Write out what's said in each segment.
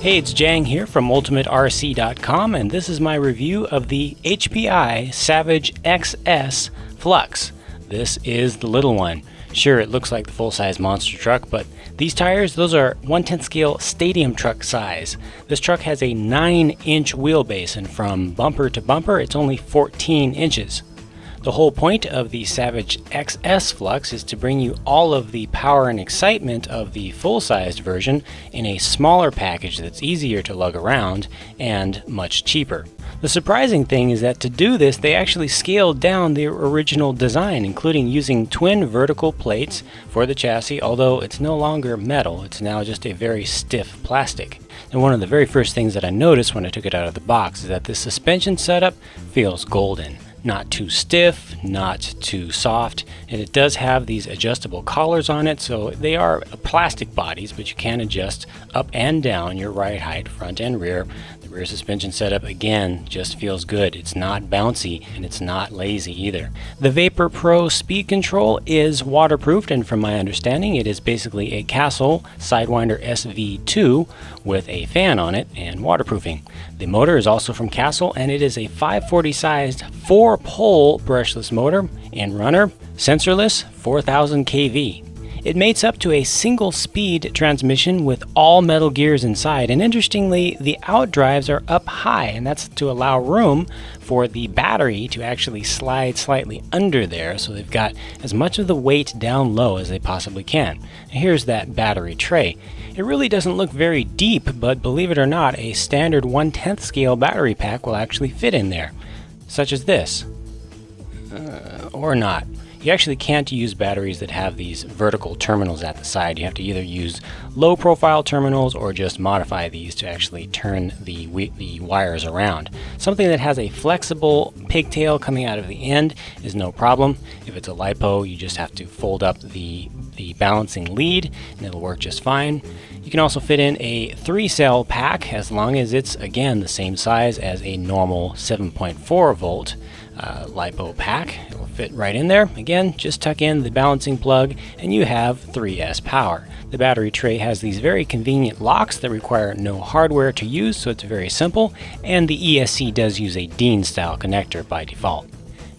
Hey, it's Jang here from UltimateRC.com, and this is my review of the HPI Savage XS Flux. This is the little one. Sure, it looks like the full-size monster truck, but these tires, those are 1/10 scale stadium truck size. This truck has a 9-inch wheelbase, and from bumper to bumper, it's only 14 inches. The whole point of the Savage XS Flux is to bring you all of the power and excitement of the full-sized version in a smaller package that's easier to lug around and much cheaper. The surprising thing is that to do this, they actually scaled down the original design, including using twin vertical plates for the chassis, although it's no longer metal, it's now just a very stiff plastic. And one of the very first things that I noticed when I took it out of the box is that the suspension setup feels golden. Not too stiff, not too soft, and it does have these adjustable collars on it, so they are plastic bodies, but you can adjust up and down your ride height, front and rear. The rear suspension setup, again, just feels good. It's not bouncy, and it's not lazy either. The Vapor Pro speed control is waterproofed, and from my understanding, it is basically a Castle Sidewinder SV2 with a fan on it and waterproofing. The motor is also from Castle, and it is a 540 sized 4-pole brushless motor and runner, sensorless, 4000 kV. It mates up to a single-speed transmission with all metal gears inside, and interestingly, the outdrives are up high, and that's to allow room for the battery to actually slide slightly under there, so they've got as much of the weight down low as they possibly can. Here's that battery tray. It really doesn't look very deep, but believe it or not, a standard 1/10 scale battery pack will actually fit in there, such as this. Or not. You actually can't use batteries that have these vertical terminals at the side. You have to either use low profile terminals or just modify these to actually turn the wires around. Something that has a flexible pigtail coming out of the end is no problem. If it's a LiPo, you just have to fold up the balancing lead and it'll work just fine. You can also fit in a 3-cell pack as long as it's, again, the same size as a normal 7.4 volt LiPo pack. It will fit right in there. Again, just tuck in the balancing plug and you have 3S power. The battery tray has these very convenient locks that require no hardware to use, so it's very simple, and the ESC does use a DIN style connector by default.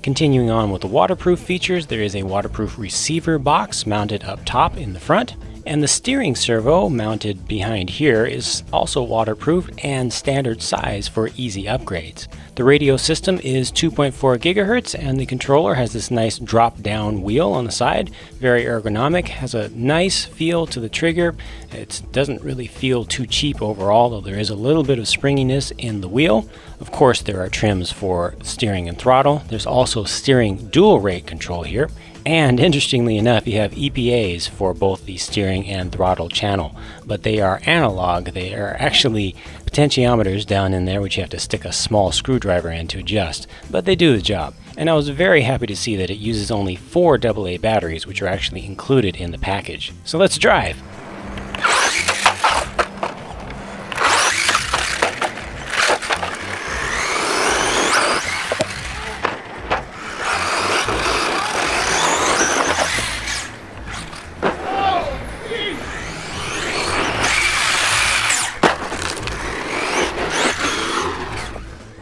Continuing on with the waterproof features, there is a waterproof receiver box mounted up top in the front, and the steering servo mounted behind here is also waterproof and standard size for easy upgrades. The radio system is 2.4 gigahertz, and the controller has this nice drop down wheel on the side, very ergonomic, has a nice feel to the trigger. It doesn't really feel too cheap overall, though there is a little bit of springiness in the wheel. Of course, there are trims for steering and throttle. There's also steering dual rate control here. And interestingly enough, you have EPAs for both the steering and throttle channel, but they are analog. They are actually potentiometers down in there, which you have to stick a small screwdriver in to adjust, but they do the job. And I was very happy to see that it uses only 4 AA batteries, which are actually included in the package. So let's drive.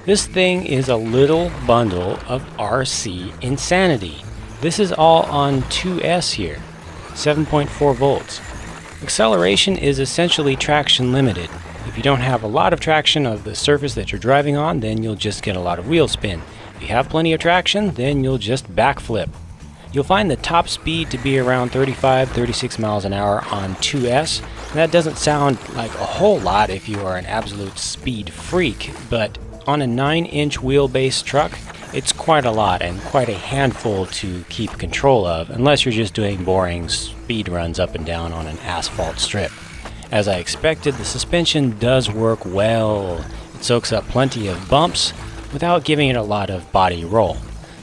This thing is a little bundle of RC insanity. This is all on 2S here, 7.4 volts. Acceleration is essentially traction limited. If you don't have a lot of traction of the surface that you're driving on, then you'll just get a lot of wheel spin. If you have plenty of traction, then you'll just backflip. You'll find the top speed to be around 35-36 miles an hour on 2S. And that doesn't sound like a whole lot if you are an absolute speed freak, but on a 9-inch wheelbase truck, it's quite a lot and quite a handful to keep control of, unless you're just doing boring speed runs up and down on an asphalt strip. As I expected, the suspension does work well. It soaks up plenty of bumps without giving it a lot of body roll.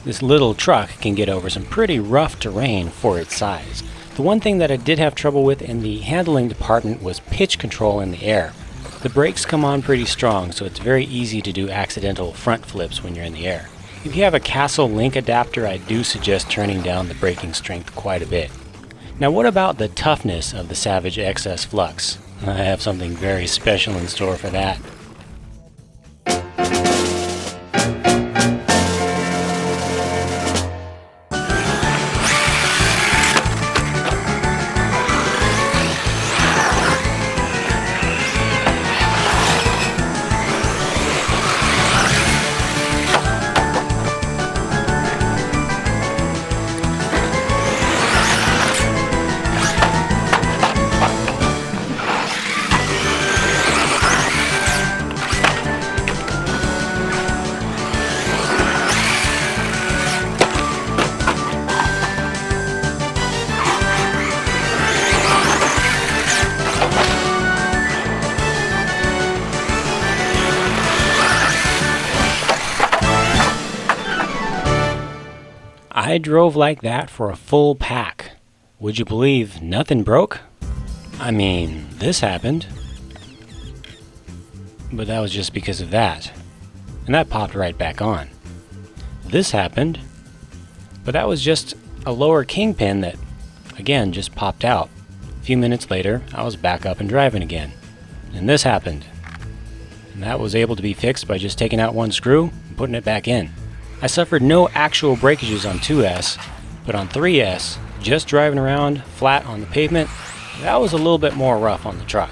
This little truck can get over some pretty rough terrain for its size. The one thing that I did have trouble with in the handling department was pitch control in the air. The brakes come on pretty strong, so it's very easy to do accidental front flips when you're in the air. If you have a Castle link adapter, I do suggest turning down the braking strength quite a bit. Now what about the toughness of the Savage XS Flux? I have something very special in store for that. I drove like that for a full pack. Would you believe nothing broke? I mean, this happened. But that was just because of that. And that popped right back on. This happened. But that was just a lower kingpin that, again, just popped out. A few minutes later, I was back up and driving again. And this happened. And that was able to be fixed by just taking out one screw and putting it back in. I suffered no actual breakages on 2S, but on 3S, just driving around flat on the pavement, that was a little bit more rough on the truck.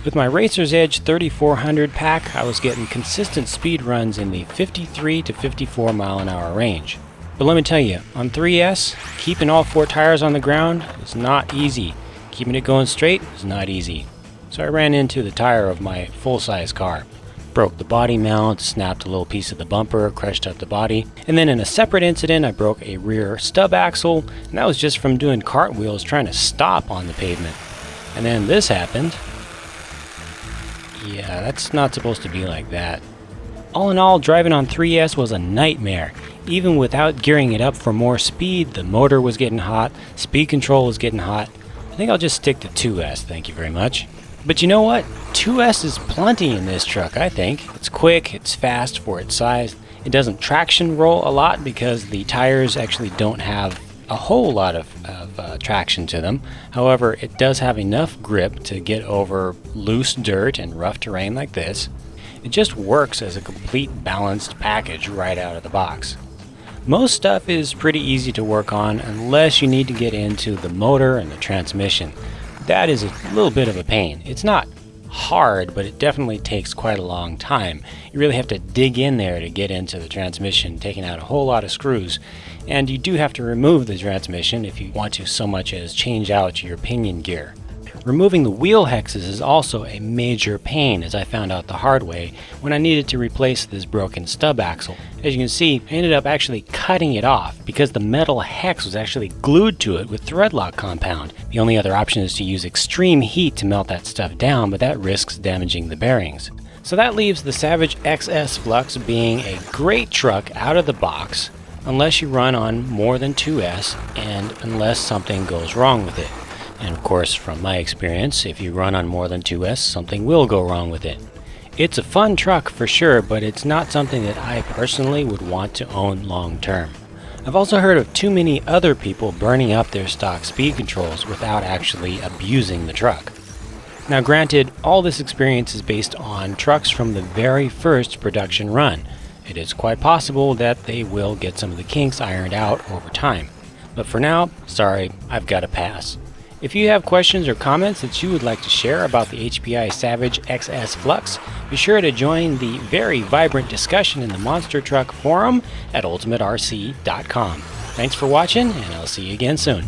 With my Racer's Edge 3400 pack, I was getting consistent speed runs in the 53 to 54 mile an hour range. But let me tell you, on 3S, keeping all 4 tires on the ground is not easy. Keeping it going straight is not easy. So I ran into the tire of my full-size car. Broke the body mount, snapped a little piece of the bumper, crushed up the body, and then in a separate incident I broke a rear stub axle, and that was just from doing cartwheels trying to stop on the pavement. And then this happened. Yeah, that's not supposed to be like that. All in all, driving on 3S was a nightmare. Even without gearing it up for more speed, the motor was getting hot, speed control was getting hot. I think I'll just stick to 2S, thank you very much. But you know what? 2S is plenty in this truck, I think. It's quick, it's fast for its size. It doesn't traction roll a lot because the tires actually don't have a whole lot of traction to them. However, it does have enough grip to get over loose dirt and rough terrain like this. It just works as a complete balanced package right out of the box. Most stuff is pretty easy to work on unless you need to get into the motor and the transmission. That is a little bit of a pain. It's not hard, but it definitely takes quite a long time. You really have to dig in there to get into the transmission, taking out a whole lot of screws. And you do have to remove the transmission if you want to so much as change out your pinion gear. Removing the wheel hexes is also a major pain, as I found out the hard way when I needed to replace this broken stub axle. As you can see, I ended up actually cutting it off because the metal hex was actually glued to it with threadlock compound. The only other option is to use extreme heat to melt that stuff down, but that risks damaging the bearings. So that leaves the Savage XS Flux being a great truck out of the box, unless you run on more than 2S and unless something goes wrong with it. And of course, from my experience, if you run on more than 2S, something will go wrong with it. It's a fun truck for sure, but it's not something that I personally would want to own long term. I've also heard of too many other people burning up their stock speed controls without actually abusing the truck. Now granted, all this experience is based on trucks from the very first production run. It is quite possible that they will get some of the kinks ironed out over time. But for now, sorry, I've got to pass. If you have questions or comments that you would like to share about the HPI Savage XS Flux, be sure to join the very vibrant discussion in the Monster Truck Forum at ultimaterc.com. Thanks for watching, and I'll see you again soon.